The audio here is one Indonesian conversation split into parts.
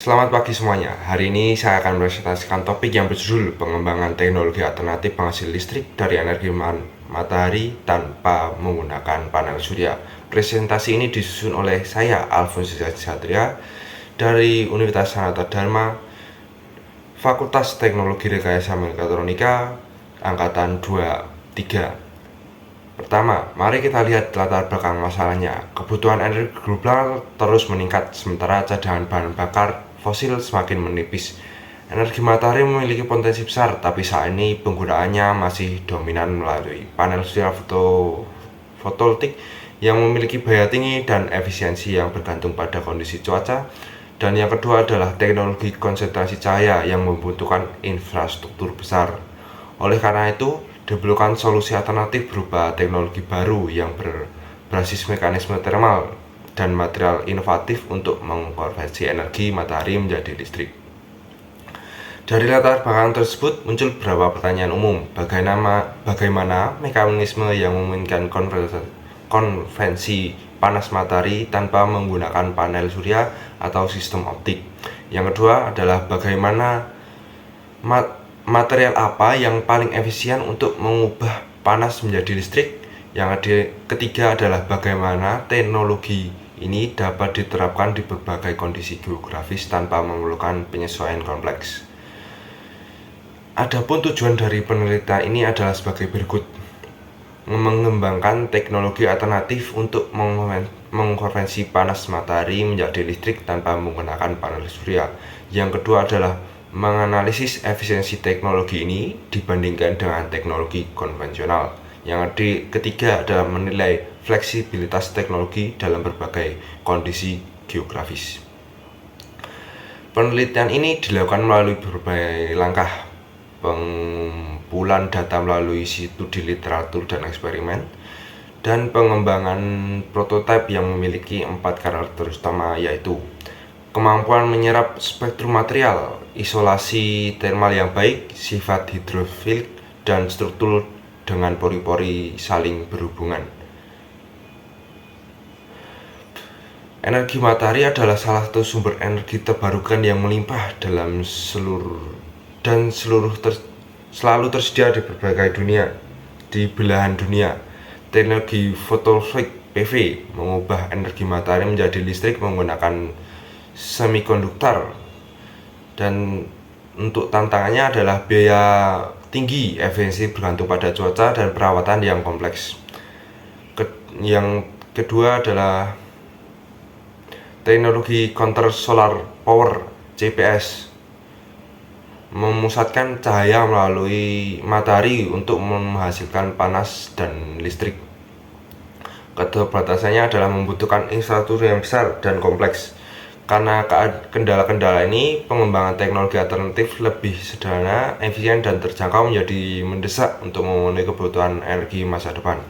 Selamat pagi semuanya. Hari ini saya akan presentasikan topik yang berjudul pengembangan teknologi alternatif penghasil listrik dari energi matahari tanpa menggunakan panel surya. Presentasi ini disusun oleh saya, Alfonso Satria, dari Universitas Sanata Dharma, Fakultas Teknologi Rekayasa Mekatronika, Angkatan 23. Pertama, mari kita lihat latar belakang masalahnya. Kebutuhan energi global terus meningkat, sementara cadangan bahan bakar fosil semakin menipis. Energi matahari memiliki potensi besar, tapi saat ini penggunaannya masih dominan melalui panel surya fotovoltaik yang memiliki biaya tinggi dan efisiensi yang bergantung pada kondisi cuaca. Dan yang kedua adalah teknologi konsentrasi cahaya yang membutuhkan infrastruktur besar. Oleh karena itu, diperlukan solusi alternatif berupa teknologi baru yang berbasis mekanisme thermal dan material inovatif untuk mengkonversi energi matahari menjadi listrik. Dari latar belakang tersebut muncul beberapa pertanyaan umum. Bagaimana mekanisme yang memungkinkan konvensi panas matahari tanpa menggunakan panel surya atau sistem optik? Yang kedua adalah bagaimana material apa yang paling efisien untuk mengubah panas menjadi listrik. Yang ketiga adalah bagaimana teknologi ini dapat diterapkan di berbagai kondisi geografis tanpa memerlukan penyesuaian kompleks. Adapun tujuan dari penelitian ini adalah sebagai berikut: mengembangkan teknologi alternatif untuk mengkonversi panas matahari menjadi listrik tanpa menggunakan panel surya. Yang kedua adalah menganalisis efisiensi teknologi ini dibandingkan dengan teknologi konvensional. Yang ketiga adalah menilai fleksibilitas teknologi dalam berbagai kondisi geografis. Penelitian ini dilakukan melalui berbagai langkah: pengumpulan data melalui studi literatur dan eksperimen, dan pengembangan prototipe yang memiliki 4 karakter utama, yaitu kemampuan menyerap spektrum material, isolasi thermal yang baik, sifat hidrofilik, dan struktur dengan pori-pori saling berhubungan. Energi matahari adalah salah satu sumber energi terbarukan yang melimpah dalam selalu tersedia di belahan dunia. Teknologi fotovoltaik PV mengubah energi matahari menjadi listrik menggunakan semikonduktor, dan untuk tantangannya adalah biaya tinggi, efisiensi bergantung pada cuaca, dan perawatan yang kompleks. Yang kedua adalah teknologi counter solar power CPS, memusatkan cahaya melalui matahari untuk menghasilkan panas dan listrik. Keterbatasannya adalah membutuhkan infrastruktur yang besar dan kompleks. Karena kendala-kendala ini, pengembangan teknologi alternatif lebih sederhana, efisien, dan terjangkau menjadi mendesak untuk memenuhi kebutuhan energi masa depan.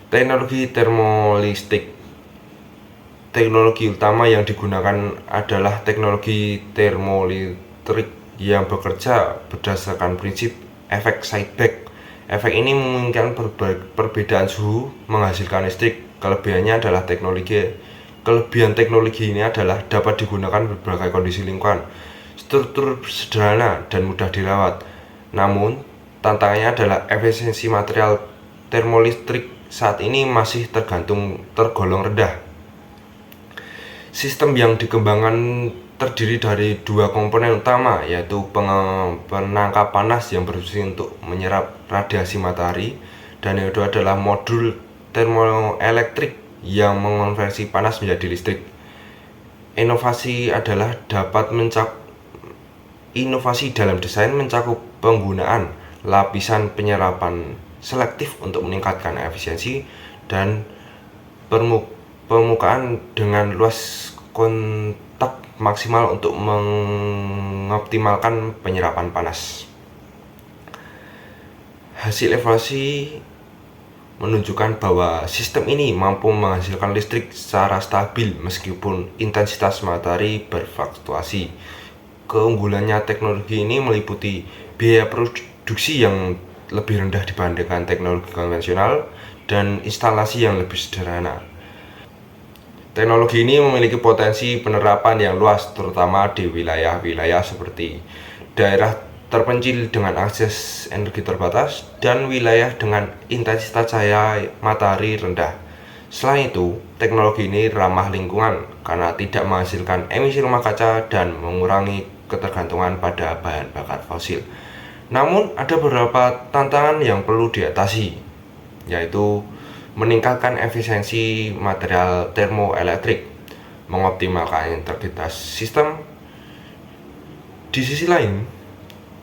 Teknologi termolistrik. Teknologi utama yang digunakan adalah teknologi termolistrik yang bekerja berdasarkan prinsip efek Seibach. Efek ini memungkinkan perbedaan suhu menghasilkan listrik. Kelebihan teknologi ini adalah dapat digunakan berbagai kondisi lingkungan, struktur sederhana, dan mudah dirawat. Namun, tantangannya adalah efisiensi material termolistrik saat ini masih tergolong rendah. Sistem yang dikembangkan terdiri dari 2 komponen utama, yaitu penangkap panas yang berfungsi untuk menyerap radiasi matahari, dan yang kedua adalah modul termoelektrik yang mengonversi panas menjadi listrik. Inovasi dalam desain mencakup penggunaan lapisan penyerapan selektif untuk meningkatkan efisiensi, dan permukaan dengan luas kontak maksimal untuk mengoptimalkan penyerapan panas. Hasil evaluasi menunjukkan bahwa sistem ini mampu menghasilkan listrik secara stabil meskipun intensitas matahari berfluktuasi. Keunggulannya teknologi ini meliputi biaya produksi yang lebih rendah dibandingkan teknologi konvensional dan instalasi yang lebih sederhana. Teknologi ini memiliki potensi penerapan yang luas, terutama di wilayah-wilayah seperti daerah terpencil dengan akses energi terbatas dan wilayah dengan intensitas cahaya matahari rendah. Selain itu, teknologi ini ramah lingkungan karena tidak menghasilkan emisi rumah kaca dan mengurangi ketergantungan pada bahan bakar fosil. Namun, ada beberapa tantangan yang perlu diatasi, yaitu meningkatkan efisiensi material termoelektrik, mengoptimalkan integritas sistem. Di sisi lain,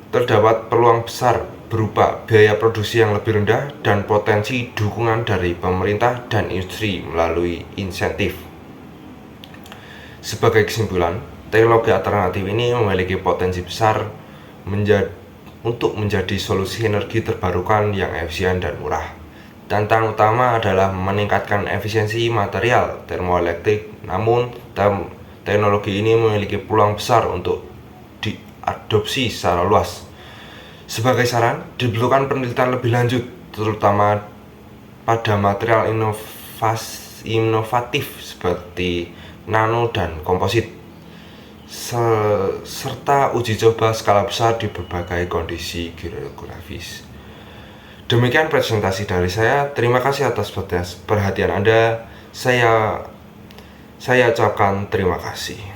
terdapat peluang besar berupa biaya produksi yang lebih rendah dan potensi dukungan dari pemerintah dan industri melalui insentif. Sebagai kesimpulan, teknologi alternatif ini memiliki potensi besar untuk menjadi solusi energi terbarukan yang efisien dan murah. Tantangan utama adalah meningkatkan efisiensi material termoelektrik, namun teknologi ini memiliki peluang besar untuk diadopsi secara luas. Sebagai saran, diperlukan penelitian lebih lanjut, terutama pada material inovatif seperti nano dan komposit, serta uji coba skala besar di berbagai kondisi geografis. Demikian presentasi dari saya. Terima kasih atas perhatian Anda. Saya ucapkan terima kasih.